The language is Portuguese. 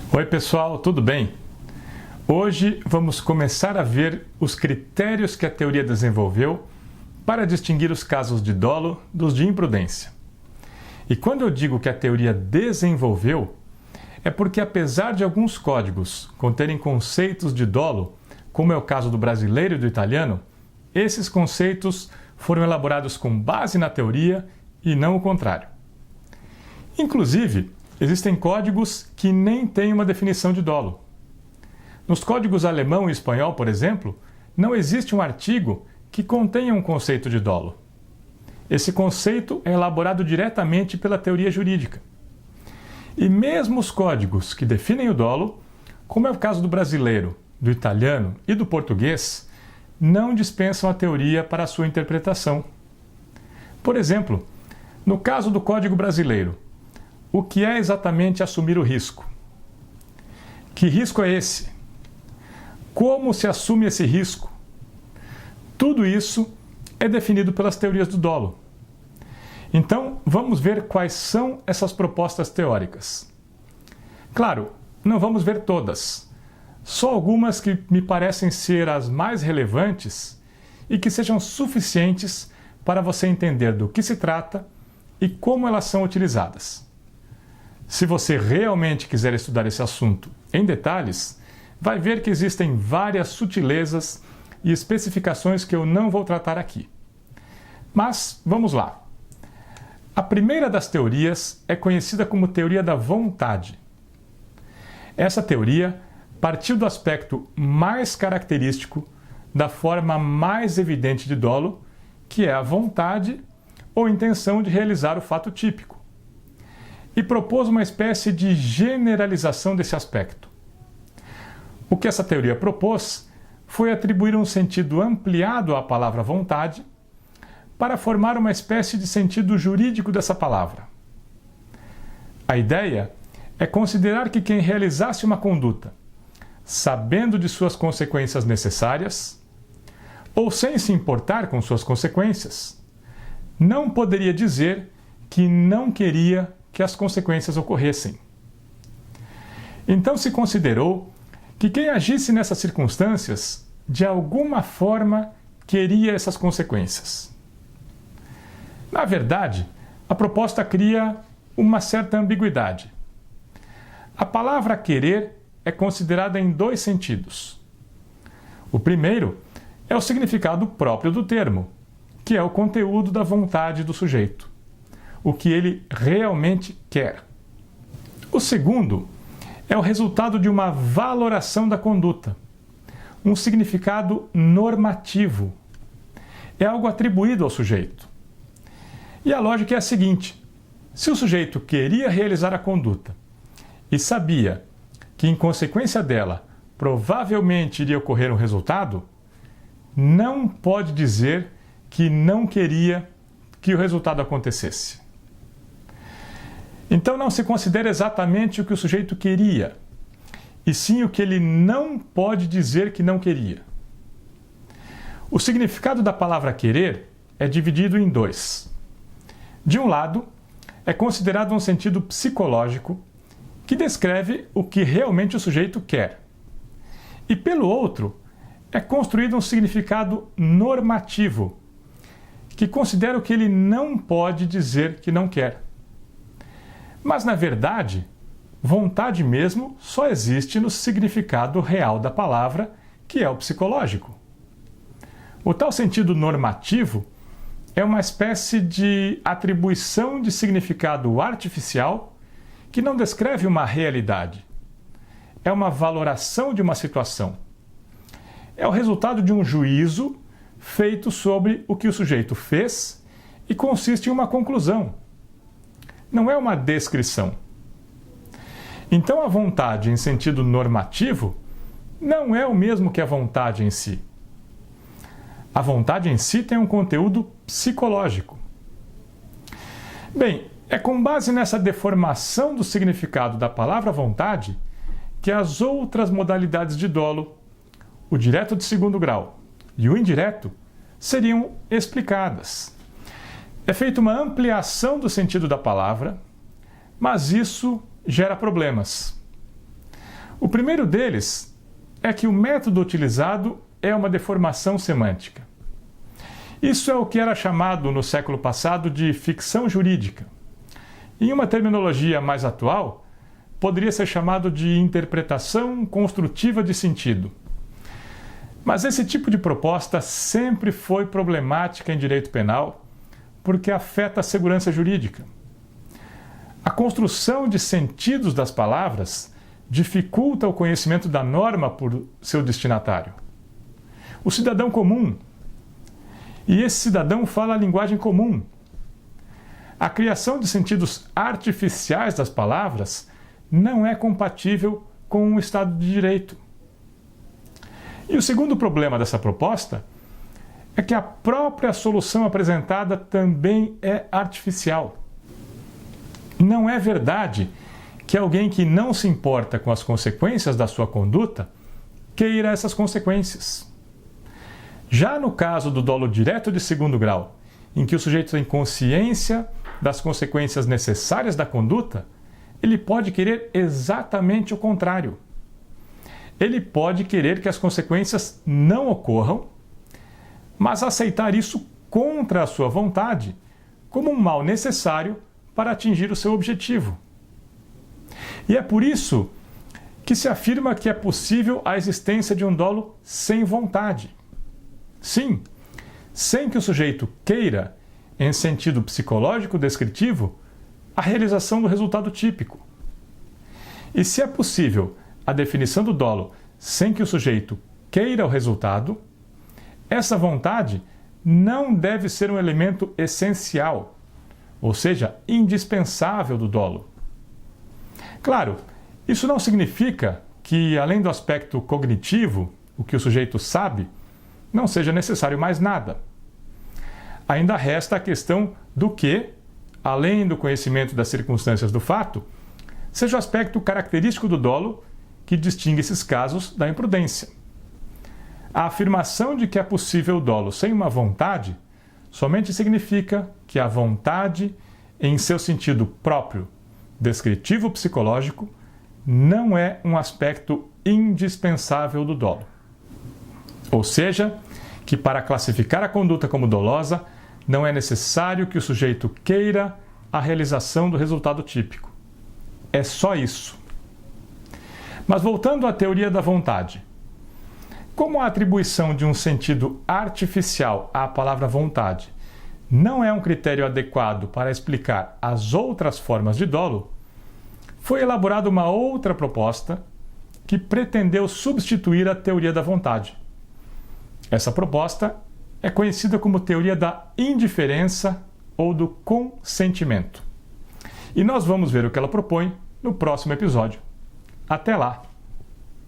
Oi pessoal, tudo bem? Hoje vamos começar a ver os critérios que a teoria desenvolveu para distinguir os casos de dolo dos de imprudência. E quando eu digo que a teoria desenvolveu, é porque apesar de alguns códigos conterem conceitos de dolo, como é o caso do brasileiro e do italiano, esses conceitos foram elaborados com base na teoria e não o contrário. Inclusive, existem códigos que nem têm uma definição de dolo. Nos códigos alemão e espanhol, por exemplo, não existe um artigo que contenha um conceito de dolo. Esse conceito é elaborado diretamente pela teoria jurídica. E mesmo os códigos que definem o dolo, como é o caso do brasileiro, do italiano e do português, não dispensam a teoria para a sua interpretação. Por exemplo, no caso do Código Brasileiro, o que é exatamente assumir o risco? Que risco é esse? Como se assume esse risco? Tudo isso é definido pelas teorias do dolo. Então, vamos ver quais são essas propostas teóricas. Claro, não vamos ver todas. Só algumas que me parecem ser as mais relevantes e que sejam suficientes para você entender do que se trata e como elas são utilizadas. Se você realmente quiser estudar esse assunto em detalhes, vai ver que existem várias sutilezas e especificações que eu não vou tratar aqui. Mas vamos lá. A primeira das teorias é conhecida como teoria da vontade. Essa teoria partiu do aspecto mais característico da forma mais evidente de dolo, que é a vontade ou intenção de realizar o fato típico, e propôs uma espécie de generalização desse aspecto. O que essa teoria propôs foi atribuir um sentido ampliado à palavra vontade para formar uma espécie de sentido jurídico dessa palavra. A ideia é considerar que quem realizasse uma conduta, sabendo de suas consequências necessárias, ou sem se importar com suas consequências, não poderia dizer que não queria que as consequências ocorressem. Então se considerou que quem agisse nessas circunstâncias, de alguma forma, queria essas consequências. Na verdade, a proposta cria uma certa ambiguidade. A palavra querer é considerada em dois sentidos. O primeiro é o significado próprio do termo, que é o conteúdo da vontade do sujeito, o que ele realmente quer. O segundo é o resultado de uma valoração da conduta, um significado normativo. É algo atribuído ao sujeito. E a lógica é a seguinte: se o sujeito queria realizar a conduta e sabia que, em consequência dela, provavelmente iria ocorrer um resultado, não pode dizer que não queria que o resultado acontecesse. Então não se considera exatamente o que o sujeito queria, e sim o que ele não pode dizer que não queria. O significado da palavra querer é dividido em dois. De um lado, é considerado um sentido psicológico que descreve o que realmente o sujeito quer. E pelo outro, é construído um significado normativo, que considera o que ele não pode dizer que não quer. Mas, na verdade, vontade mesmo só existe no significado real da palavra, que é o psicológico. O tal sentido normativo é uma espécie de atribuição de significado artificial que não descreve uma realidade. É uma valoração de uma situação. É o resultado de um juízo feito sobre o que o sujeito fez e consiste em uma conclusão. Não é uma descrição. Então a vontade em sentido normativo não é o mesmo que a vontade em si. A vontade em si tem um conteúdo psicológico. Bem, é com base nessa deformação do significado da palavra vontade que as outras modalidades de dolo, o direto de segundo grau e o indireto, seriam explicadas. É feita uma ampliação do sentido da palavra, mas isso gera problemas. O primeiro deles é que o método utilizado é uma deformação semântica. Isso é o que era chamado no século passado de ficção jurídica. Em uma terminologia mais atual, poderia ser chamado de interpretação construtiva de sentido. Mas esse tipo de proposta sempre foi problemática em direito penal porque afeta a segurança jurídica. A construção de sentidos das palavras dificulta o conhecimento da norma por seu destinatário, o cidadão comum. E esse cidadão fala a linguagem comum. A criação de sentidos artificiais das palavras não é compatível com o Estado de Direito. E o segundo problema dessa proposta é que a própria solução apresentada também é artificial. Não é verdade que alguém que não se importa com as consequências da sua conduta queira essas consequências. Já no caso do dolo direto de segundo grau, em que o sujeito tem consciência das consequências necessárias da conduta, ele pode querer exatamente o contrário. Ele pode querer que as consequências não ocorram, mas aceitar isso contra a sua vontade, como um mal necessário para atingir o seu objetivo. E é por isso que se afirma que é possível a existência de um dolo sem vontade. Sim, sem que o sujeito queira, em sentido psicológico descritivo, a realização do resultado típico. E se é possível a definição do dolo sem que o sujeito queira o resultado, essa vontade não deve ser um elemento essencial, ou seja, indispensável do dolo. Claro, isso não significa que, além do aspecto cognitivo, o que o sujeito sabe, não seja necessário mais nada. Ainda resta a questão do que, além do conhecimento das circunstâncias do fato, seja o aspecto característico do dolo que distingue esses casos da imprudência. A afirmação de que é possível o dolo sem uma vontade somente significa que a vontade, em seu sentido próprio, descritivo psicológico, não é um aspecto indispensável do dolo. Ou seja, que para classificar a conduta como dolosa, não é necessário que o sujeito queira a realização do resultado típico. É só isso. Mas voltando à teoria da vontade. Como a atribuição de um sentido artificial à palavra vontade não é um critério adequado para explicar as outras formas de dolo, foi elaborada uma outra proposta que pretendeu substituir a teoria da vontade. Essa proposta é conhecida como teoria da indiferença ou do consentimento. E nós vamos ver o que ela propõe no próximo episódio. Até lá!